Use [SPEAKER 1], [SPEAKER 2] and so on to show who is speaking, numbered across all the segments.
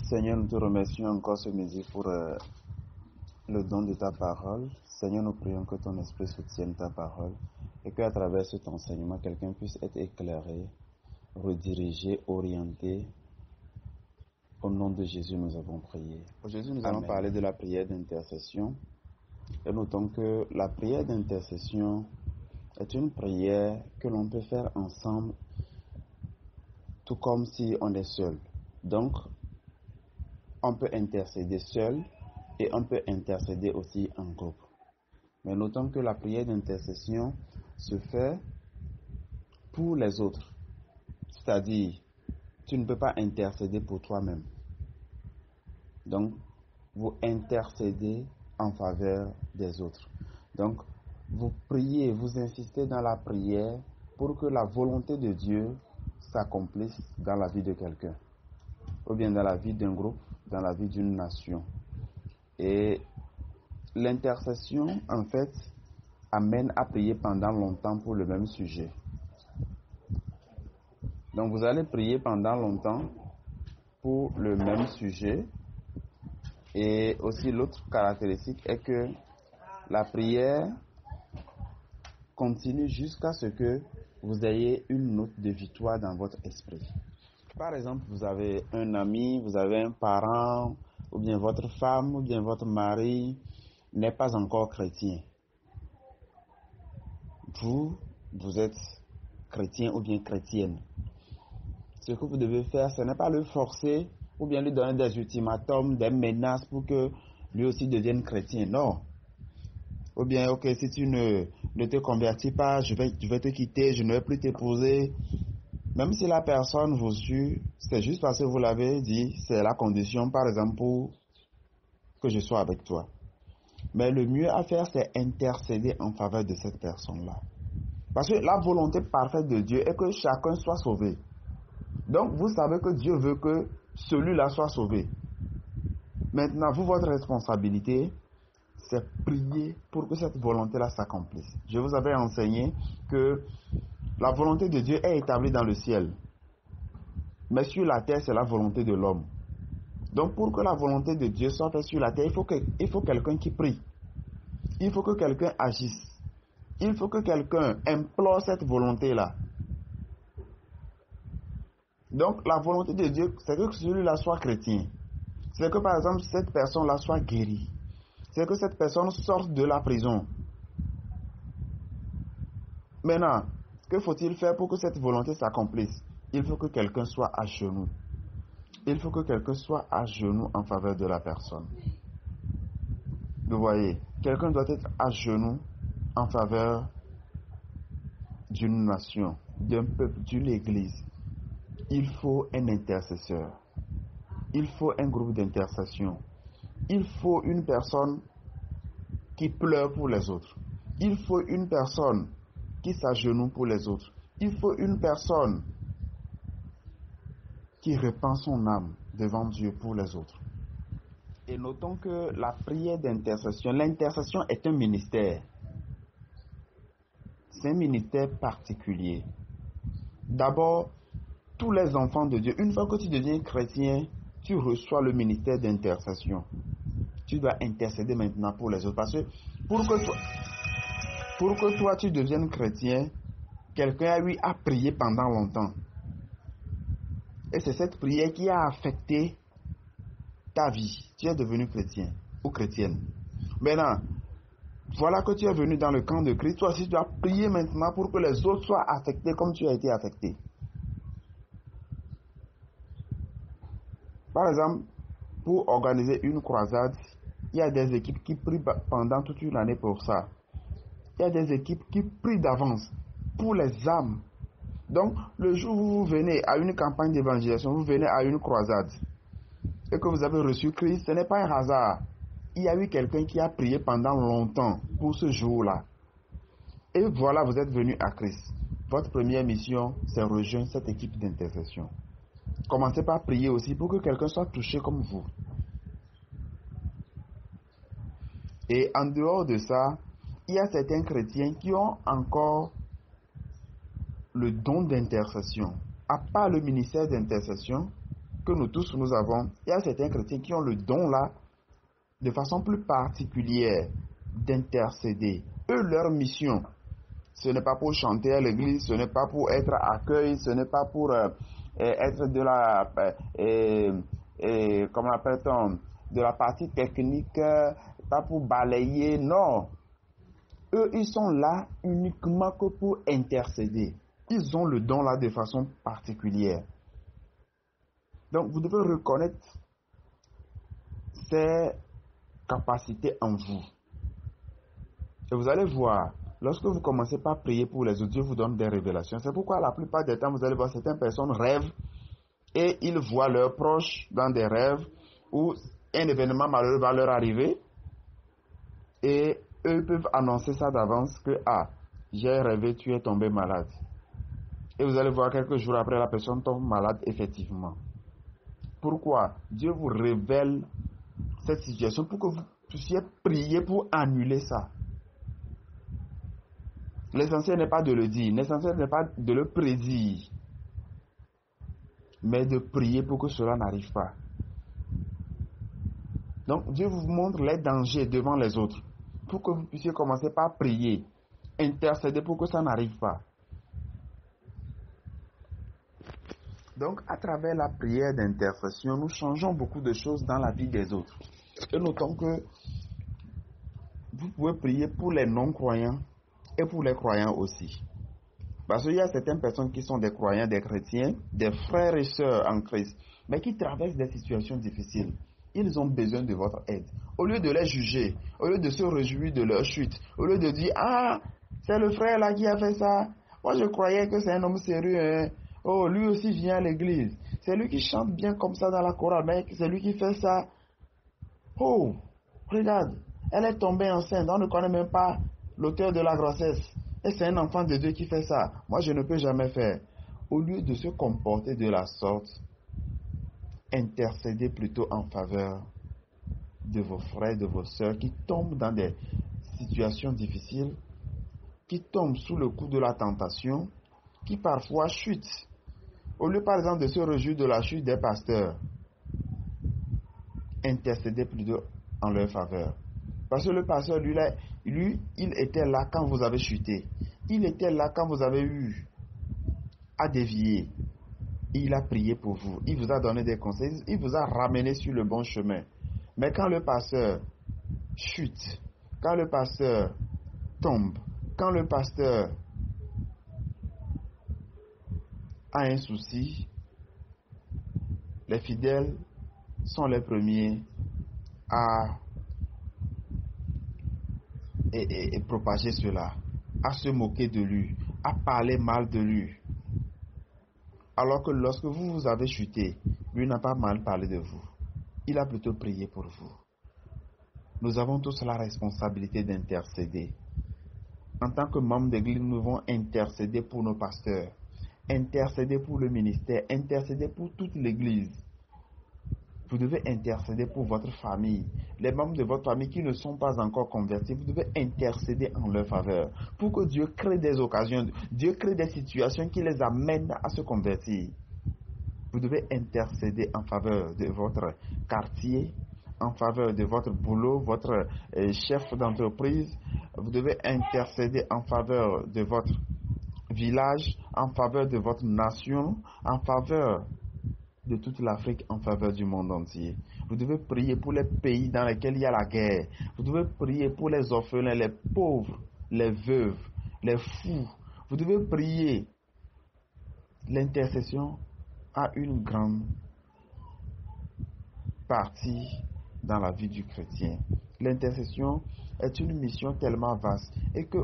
[SPEAKER 1] Seigneur, nous te remercions encore ce midi pour le don de ta parole. Seigneur, nous prions que ton esprit soutienne ta parole et qu'à travers cet enseignement, quelqu'un puisse être éclairé, redirigé, orienté. Au nom de Jésus, nous avons prié. Aujourd'hui, nous allons parler de la prière d'intercession. Et notons que la prière d'intercession est une prière que l'on peut faire ensemble, tout comme si on est seul. Donc, on peut intercéder seul et on peut intercéder aussi en groupe. Mais notons que la prière d'intercession se fait pour les autres. C'est-à-dire, tu ne peux pas intercéder pour toi-même. Donc, vous intercédez en faveur des autres. Donc, vous priez, vous insistez dans la prière pour que la volonté de Dieu s'accomplisse dans la vie de quelqu'un, ou bien dans la vie d'un groupe, dans la vie d'une nation. Et l'intercession, en fait, amène à prier pendant longtemps pour le même sujet. Donc, vous allez prier pendant longtemps pour le même sujet. Et aussi, l'autre caractéristique est que la prière continue jusqu'à ce que vous ayez une note de victoire dans votre esprit. Par exemple, vous avez un ami, vous avez un parent, ou bien votre femme, ou bien votre mari n'est pas encore chrétien. Vous êtes chrétien ou bien chrétienne. Ce que vous devez faire, ce n'est pas le forcer ou bien lui donner des ultimatums, des menaces pour que lui aussi devienne chrétien. Non. Ou bien, ok, si tu ne te convertis pas, je vais te quitter, je ne vais plus t'épouser. Même si la personne vous suit, c'est juste parce que vous l'avez dit, c'est la condition, par exemple, pour que je sois avec toi. Mais le mieux à faire, c'est intercéder en faveur de cette personne-là. Parce que la volonté parfaite de Dieu est que chacun soit sauvé. Donc, vous savez que Dieu veut que celui-là soit sauvé. Maintenant, vous, votre responsabilité, c'est prier pour que cette volonté-là s'accomplisse. Je vous avais enseigné que la volonté de Dieu est établie dans le ciel. Mais sur la terre, c'est la volonté de l'homme. Donc, pour que la volonté de Dieu soit faite sur la terre, il faut quelqu'un qui prie. Il faut que quelqu'un agisse. Il faut que quelqu'un implore cette volonté-là. Donc, la volonté de Dieu, c'est que celui-là soit chrétien. C'est que, par exemple, cette personne-là soit guérie. C'est que cette personne sorte de la prison. Maintenant, que faut-il faire pour que cette volonté s'accomplisse? Il faut que quelqu'un soit à genoux. Il faut que quelqu'un soit à genoux en faveur de la personne. Vous voyez, quelqu'un doit être à genoux en faveur d'une nation, d'un peuple, d'une église. Il faut un intercesseur. Il faut un groupe d'intercession. Il faut une personne qui pleure pour les autres. Il faut une personne qui s'agenouille pour les autres. Il faut une personne qui répand son âme devant Dieu pour les autres. Et notons que la prière d'intercession, l'intercession est un ministère. C'est un ministère particulier. D'abord, tous les enfants de Dieu, une fois que tu deviens chrétien, tu reçois le ministère d'intercession. Tu dois intercéder maintenant pour les autres. Parce que pour que toi tu deviennes chrétien, quelqu'un a eu à prier pendant longtemps. Et c'est cette prière qui a affecté ta vie. Tu es devenu chrétien ou chrétienne. Maintenant, voilà que tu es venu dans le camp de Christ. Toi aussi, tu dois prier maintenant pour que les autres soient affectés comme tu as été affecté. Par exemple, pour organiser une croisade, il y a des équipes qui prient pendant toute une année pour ça. Il y a des équipes qui prient d'avance pour les âmes. Donc, le jour où vous venez à une campagne d'évangélisation, vous venez à une croisade, et que vous avez reçu Christ, ce n'est pas un hasard. Il y a eu quelqu'un qui a prié pendant longtemps pour ce jour-là. Et voilà, vous êtes venu à Christ. Votre première mission, c'est rejoindre cette équipe d'intercession. Commencez par prier aussi pour que quelqu'un soit touché comme vous. Et en dehors de ça, il y a certains chrétiens qui ont encore le don d'intercession. À part le ministère d'intercession, que nous tous nous avons. Il y a certains chrétiens qui ont le don là, de façon plus particulière, d'intercéder. Eux, leur mission, ce n'est pas pour chanter à l'église, ce n'est pas pour être accueil, ce n'est pas pour être de la, comment appelle-t-on, de la partie technique, pas pour balayer, non. Eux, ils sont là uniquement que pour intercéder. Ils ont le don là de façon particulière. Donc, vous devez reconnaître ces capacités en vous. Et vous allez voir, lorsque vous commencez par prier pour les autres, Dieu vous donne des révélations. C'est pourquoi la plupart des temps, vous allez voir certaines personnes rêvent et ils voient leurs proches dans des rêves où un événement malheureux va leur arriver et eux peuvent annoncer ça d'avance que j'ai rêvé, tu es tombé malade. Et vous allez voir quelques jours après, la personne tombe malade effectivement. Pourquoi? Dieu vous révèle cette situation pour que vous puissiez prier pour annuler ça. L'essentiel n'est pas de le dire, l'essentiel n'est pas de le prédire, mais de prier pour que cela n'arrive pas. Donc Dieu vous montre les dangers devant les autres, pour que vous puissiez commencer par prier, intercéder pour que ça n'arrive pas. Donc à travers la prière d'intercession, nous changeons beaucoup de choses dans la vie des autres. Et notons que vous pouvez prier pour les non-croyants et pour les croyants aussi. Parce qu'il y a certaines personnes qui sont des croyants, des chrétiens, des frères et sœurs en Christ, mais qui traversent des situations difficiles. Ils ont besoin de votre aide. Au lieu de les juger, au lieu de se réjouir de leur chute, au lieu de dire, c'est le frère là qui a fait ça. Moi je croyais que c'est un homme sérieux. Hein. Oh, lui aussi vient à l'église. C'est lui qui chante bien comme ça dans la chorale, mais c'est lui qui fait ça. Oh, regarde, elle est tombée enceinte, on ne connaît même pas l'auteur de la grossesse. Et c'est un enfant de Dieu qui fait ça. Moi, je ne peux jamais faire. Au lieu de se comporter de la sorte, intercédez plutôt en faveur de vos frères, de vos sœurs qui tombent dans des situations difficiles, qui tombent sous le coup de la tentation, qui parfois chutent. Au lieu, par exemple, de se réjouir de la chute des pasteurs, intercédez plutôt en leur faveur. Parce que le pasteur, lui, il était là quand vous avez chuté. Il était là quand vous avez eu à dévier. Il a prié pour vous. Il vous a donné des conseils. Il vous a ramené sur le bon chemin. Mais quand le pasteur chute, quand le pasteur tombe, quand le pasteur a un souci, les fidèles sont les premiers à propager cela, à se moquer de lui, à parler mal de lui. Alors que lorsque vous avez chuté, lui n'a pas mal parlé de vous. Il a plutôt prié pour vous. Nous avons tous la responsabilité d'intercéder. En tant que membres d'église, nous devons intercéder pour nos pasteurs, intercéder pour le ministère, intercéder pour toute l'église. Vous devez intercéder pour votre famille. Les membres de votre famille qui ne sont pas encore convertis, vous devez intercéder en leur faveur. Pour que Dieu crée des occasions, Dieu crée des situations qui les amènent à se convertir. Vous devez intercéder en faveur de votre quartier, en faveur de votre boulot, votre chef d'entreprise. Vous devez intercéder en faveur de votre village, en faveur de votre nation, en faveur de toute l'Afrique, en faveur du monde entier. Vous devez prier pour les pays dans lesquels il y a la guerre. Vous devez prier pour les orphelins, les pauvres, les veuves, les fous. Vous devez prier. L'intercession a une grande partie dans la vie du chrétien. L'intercession est une mission tellement vaste et que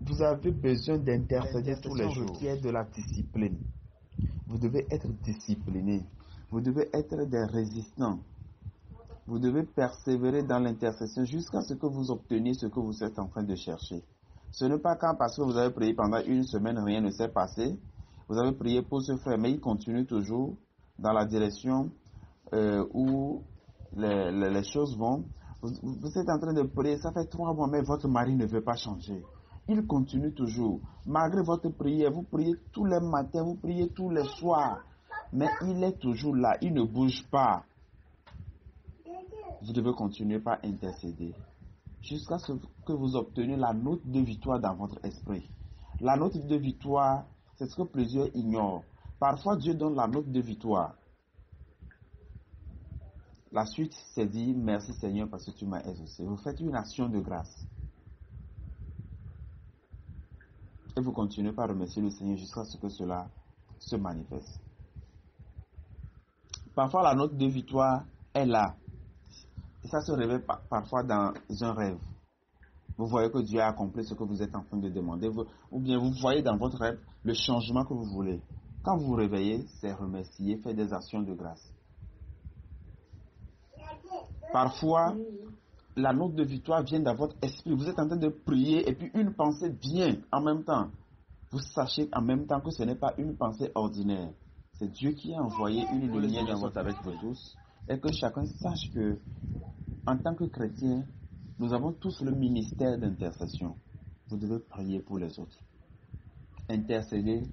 [SPEAKER 1] vous avez besoin d'intercéder tous les jours. Requiert de la discipline. Vous devez être discipliné. Vous devez être des résistants. Vous devez persévérer dans l'intercession jusqu'à ce que vous obteniez ce que vous êtes en train de chercher. Ce n'est pas quand parce que vous avez prié pendant une semaine, rien ne s'est passé. Vous avez prié pour ce frère, mais il continue toujours dans la direction où les choses vont. Vous êtes en train de prier, ça fait 3 mois, mais votre mari ne veut pas changer. Il continue toujours. Malgré votre prière, vous priez tous les matins, vous priez tous les soirs. Mais il est toujours là, il ne bouge pas. Vous devez continuer par intercéder jusqu'à ce que vous obteniez la note de victoire dans votre esprit. La note de victoire, c'est ce que plusieurs ignorent. Parfois, Dieu donne la note de victoire. La suite, c'est dire merci Seigneur parce que tu m'as exaucé. Vous faites une action de grâce. Et vous continuez par remercier le Seigneur jusqu'à ce que cela se manifeste. Parfois, la note de victoire est là. Et ça se révèle parfois dans un rêve. Vous voyez que Dieu a accompli ce que vous êtes en train de demander. Ou bien vous voyez dans votre rêve le changement que vous voulez. Quand vous vous réveillez, c'est remercier, faire des actions de grâce. Parfois, la note de victoire vient dans votre esprit. Vous êtes en train de prier et puis une pensée vient en même temps. Vous sachez en même temps que ce n'est pas une pensée ordinaire. C'est Dieu qui a envoyé une lumière dans votre avec vous tous. Et que chacun sache que, en tant que chrétien, nous avons tous le ministère d'intercession. Vous devez prier pour les autres. Intercéder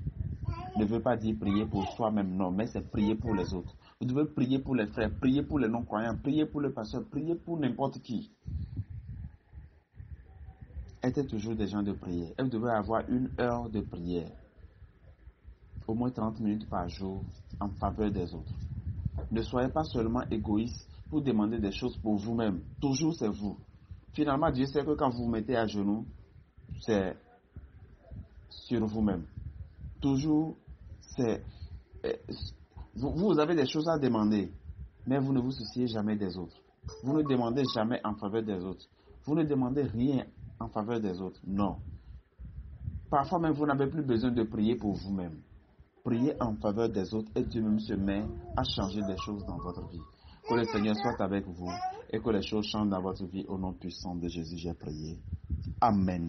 [SPEAKER 1] ne veut pas dire prier pour soi-même, non, mais c'est prier pour les autres. Vous devez prier pour les frères, prier pour les non-croyants, prier pour le pasteur, prier pour n'importe qui. Être toujours des gens de prière. Et vous devez avoir une heure de prière. Au moins 30 minutes par jour en faveur des autres. Ne soyez pas seulement égoïste pour demander des choses pour vous-même. Toujours c'est vous. Finalement, Dieu sait que quand vous vous mettez à genoux, c'est sur vous-même. Toujours, c'est... Vous avez des choses à demander, mais vous ne vous souciez jamais des autres. Vous ne demandez jamais en faveur des autres. Vous ne demandez rien en faveur des autres. Non. Parfois même, vous n'avez plus besoin de prier pour vous-même. Priez en faveur des autres et Dieu même se met à changer des choses dans votre vie. Que le Seigneur soit avec vous et que les choses changent dans votre vie. Au nom puissant de Jésus, j'ai prié. Amen.